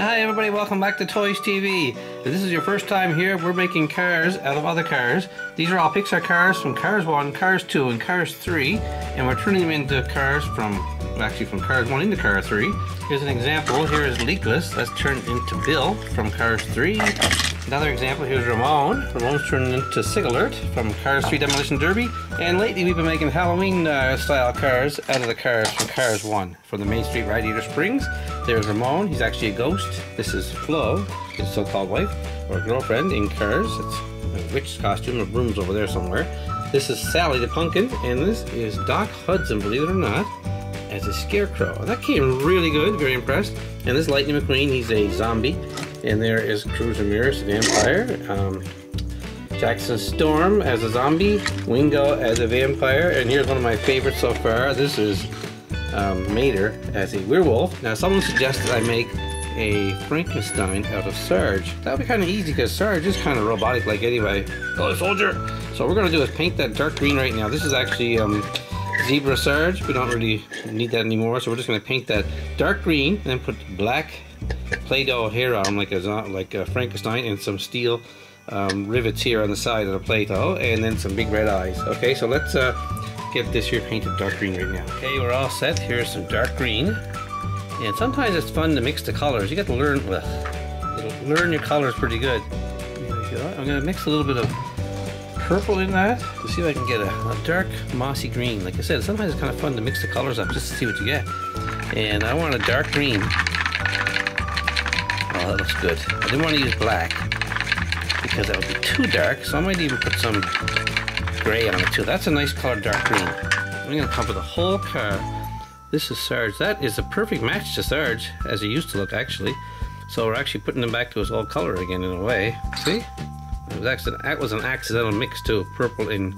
Hi everybody, welcome back to Toys TV. If this is your first time here, we're making cars out of other cars. These are all Pixar cars from Cars 1, Cars 2, and Cars 3, and we're turning them into cars from Cars 1 into Cars 3. Here's an example. Here is Leakless. That's turned into Bill from Cars 3. Another example, here's Ramon. Ramon's turned into Sigalert from Cars 3 Demolition Derby. And lately we've been making Halloween style cars out of the cars from Cars 1. From the Main Street Radiator Springs, there's Ramon. He's actually a ghost. This is Flo, his so-called wife or girlfriend in Cars. It's a witch costume. A broom's over there somewhere. This is Sally the Pumpkin, and this is Doc Hudson, believe it or not, as a scarecrow. That came really good, very impressed. And this Lightning McQueen, he's a zombie. And there is Cruz Ramirez, the vampire. Jackson Storm as a zombie. Wingo as a vampire. And here's one of my favorites so far. This is Mater as a werewolf. Now someone suggested I make a Frankenstein out of Sarge. That would be kind of easy because Sarge is kind of robotic like anyway. Go soldier! So what we're going to do is paint that dark green right now. This is actually Zebra Sarge. We don't really need that anymore, so we're just going to paint that dark green and then put black Play-Doh hair on him like a Frankenstein, and some steel rivets here on the side of the Play-Doh, and then some big red eyes. Okay, so let's get this here painted dark green right now. Okay, we're all set. Here's some dark green, and sometimes it's fun to mix the colors. You got to learn your colors pretty good. There we go. I'm going to mix a little bit of purple in that to see if I can get a dark mossy green. Like I said, sometimes it's kind of fun to mix the colors up just to see what you get. And I want a dark green. Oh, that looks good. I didn't want to use black because that would be too dark, so I might even put some gray on it too. That's a nice color, dark green. I'm going to cover the whole car. This is Sarge. That is a perfect match to Sarge, as he used to look actually. So we're actually putting him back to his old color again in a way. See? That was an accidental mix too. Purple and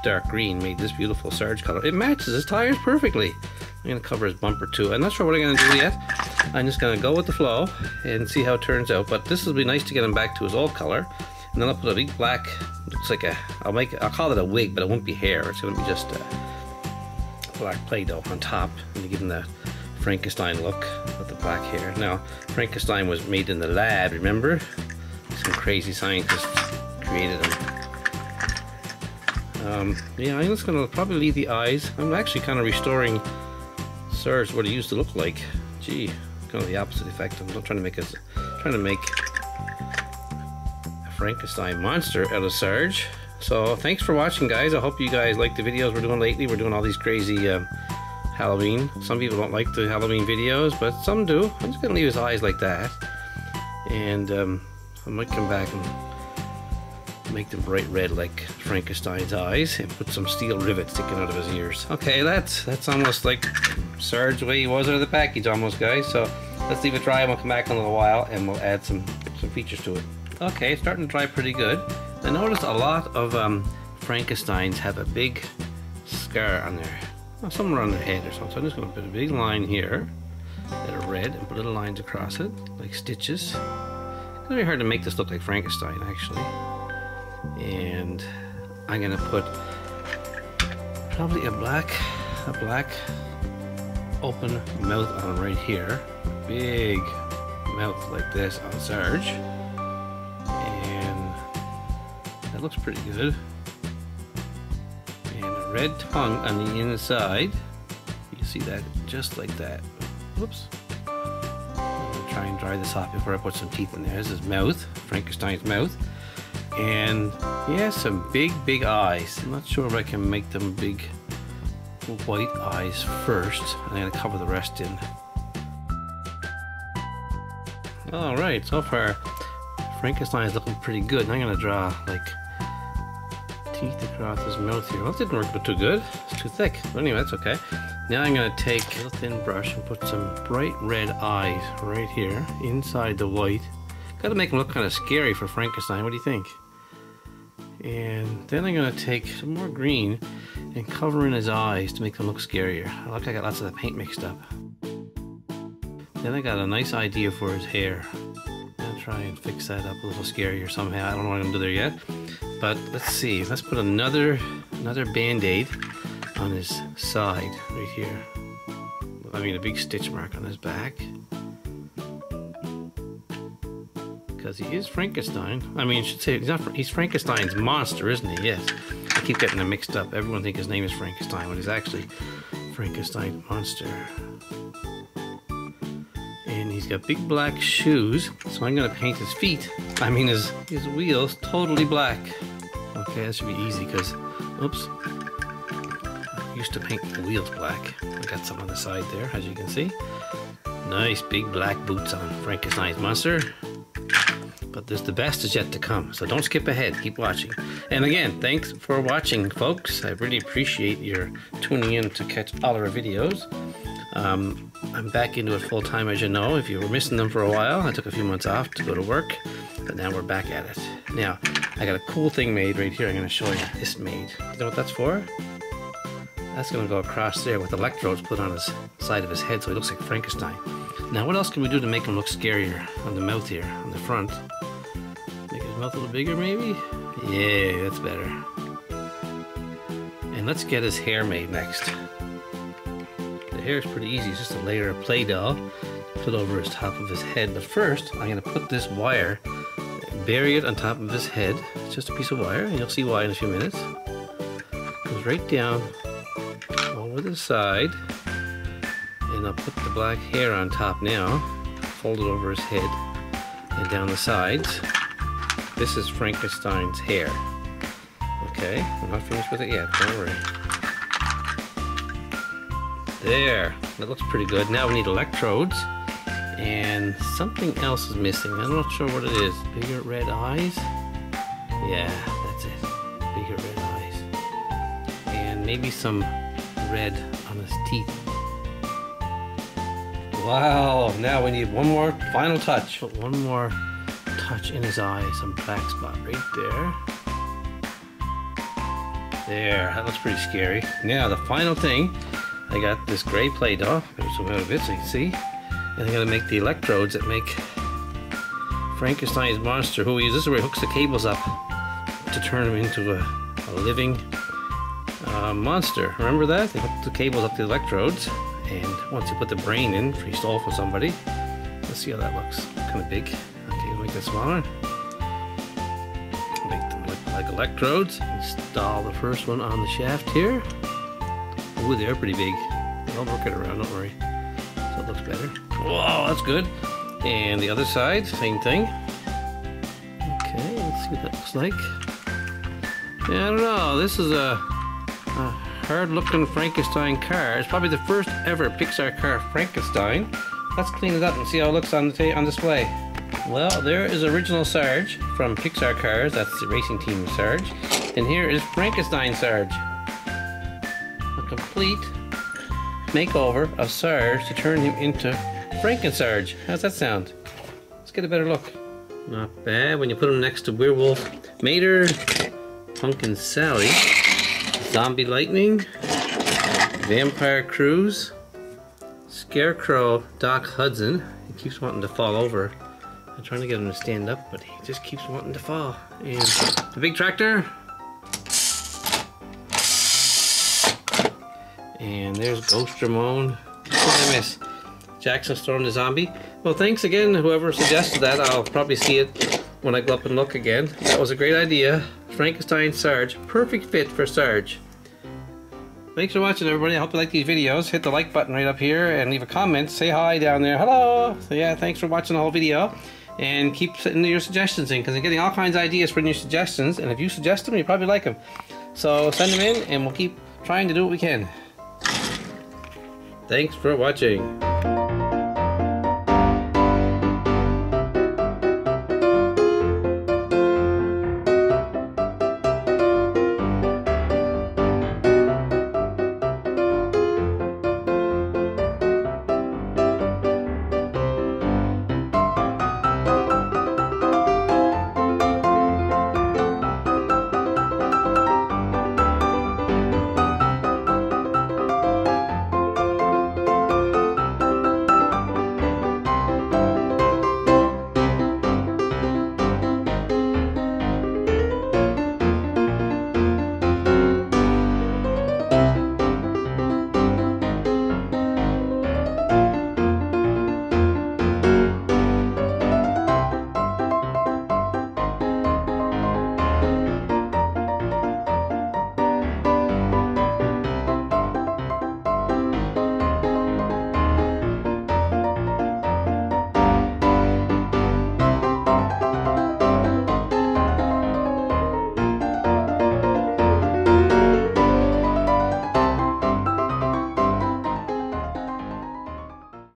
dark green made this beautiful Sarge color. It matches his tires perfectly. I'm going to cover his bumper too. I'm not sure what I'm going to do yet. I'm just going to go with the flow and see how it turns out. But this will be nice to get him back to his old color. And then I'll put a big black, looks like I'll call it a wig, but it won't be hair. It's going to be just black Play-Doh on top. And give him the Frankenstein look with the black hair. Now, Frankenstein was made in the lab, remember? Some crazy scientists created him. Yeah, I'm just going to probably leave the eyes. I'm actually kind of restoring Sarge what he used to look like. Gee, kind of the opposite effect. I'm not trying to make a Frankenstein monster out of Sarge. So thanks for watching, guys. I hope you guys like the videos we're doing lately. We're doing all these crazy Halloween. Some people don't like the Halloween videos, but some do. I'm just gonna leave his eyes like that, and I might come back and make them bright red like Frankenstein's eyes and put some steel rivets sticking out of his ears. Okay, that's almost like Sarge the way he was out of the package almost, guys. So let's leave it dry and we'll come back in a little while and we'll add some features to it. Okay, it's starting to dry pretty good. I noticed a lot of Frankensteins have a big scar on somewhere on their head or something. So I'm just going to put a big line here that are red and put little lines across it like stitches. It's very hard to make this look like Frankenstein actually. And I'm gonna put probably a black open mouth on right here, big mouth like this on Sarge, and that looks pretty good. And a red tongue on the inside. You see that just like that. Whoops. I'm gonna try and dry this off before I put some teeth in there. This is mouth, Frankenstein's mouth. And yeah, some big eyes. I'm not sure if I can make them big white eyes first. I'm going to cover the rest in. Alright, so far Frankenstein is looking pretty good. And I'm going to draw like teeth across his mouth here. Well, that didn't work too good. It's too thick. But anyway, that's okay. Now I'm going to take a little thin brush and put some bright red eyes right here inside the white. Got to make him look kind of scary for Frankenstein. What do you think? And then I'm going to take some more green and cover in his eyes to make them look scarier. Look, I got lots of the paint mixed up. Then I got a nice idea for his hair. I'll try and fix that up a little scarier somehow. I don't know what I'm going to do there yet. But let's see. Let's put another band-aid on his side right here. I mean a big stitch mark on his back. because he is Frankenstein. I mean, I should say he's Frankenstein's monster, isn't he? Yes. I keep getting them mixed up. Everyone thinks his name is Frankenstein, but he's actually Frankenstein's monster. And he's got big black shoes, so I'm gonna paint his feet. I mean his wheels totally black. Okay, that should be easy because, oops. I used to paint the wheels black. I got some on the side there, as you can see. Nice big black boots on Frankenstein's monster. But the best is yet to come, so don't skip ahead, keep watching. And again, thanks for watching, folks. I really appreciate your tuning in to catch all our videos. I'm back into it full time, as you know. If you were missing them for a while, I took a few months off to go to work, but now we're back at it. Now, I got a cool thing made right here. I'm gonna show you this made. You know what that's for? That's gonna go across there with electrodes put on his side of his head so he looks like Frankenstein. Now, what else can we do to make him look scarier on the mouth here, on the front? Make his mouth a little bigger, maybe? Yeah, that's better. And let's get his hair made next. The hair is pretty easy. It's just a layer of Play-Doh put over his top of his head. But first, I'm gonna put this wire, bury it on top of his head. It's just a piece of wire, and you'll see why in a few minutes. Goes right down over the side. And I'll put the black hair on top now, fold it over his head and down the sides. This is Frankenstein's hair. Okay, I'm not finished with it yet, don't worry. There, that looks pretty good. Now we need electrodes, and something else is missing. I'm not sure what it is. Bigger red eyes? Yeah, that's it. Bigger red eyes. And maybe some red on his teeth. Wow, now we need one more final touch. Put one more touch in his eye, some black spot right there. There, that looks pretty scary. Now the final thing, I got this gray Play-Doh, maybe some out of it so you can see. And I'm gonna make the electrodes that make Frankenstein's monster who he is. This is where he hooks the cables up to turn him into a living monster. Remember that? They hook the cables up to the electrodes. And once you put the brain in, if you stole from somebody, let's see how that looks. Kind of big. Okay, we'll make that smaller. Make them look like electrodes. Install the first one on the shaft here. Ooh, they're pretty big. I'll work it around, don't worry. So it looks better. Whoa, that's good. And the other side, same thing. Okay, let's see what that looks like. Yeah, I don't know. This is a hard-looking Frankenstein car. It's probably the first ever Pixar car, Frankenstein. Let's clean it up and see how it looks on display. Well, there is original Sarge from Pixar Cars. That's the racing team Sarge. And here is Frankenstein Sarge. A complete makeover of Sarge to turn him into Frankensarge. How's that sound? Let's get a better look. Not bad when you put him next to Werewolf Mater, Pumpkin Sally, Zombie Lightning, Vampire Cruz, Scarecrow Doc Hudson. He keeps wanting to fall over. I'm trying to get him to stand up, but he just keeps wanting to fall. And the big tractor. And there's Ghost Ramon. What did I miss? Jackson Storm the Zombie. Well, thanks again, whoever suggested that. I'll probably see it when I go up and look again. That was a great idea. Frankenstein Sarge. Perfect fit for Sarge. Thanks for watching, everybody. I hope you like these videos. Hit the like button right up here and leave a comment. Say hi down there. Hello! So yeah, thanks for watching the whole video. And keep sending your suggestions in, because I'm getting all kinds of ideas for new suggestions. And if you suggest them, you probably like them. So send them in, and we'll keep trying to do what we can. Thanks for watching.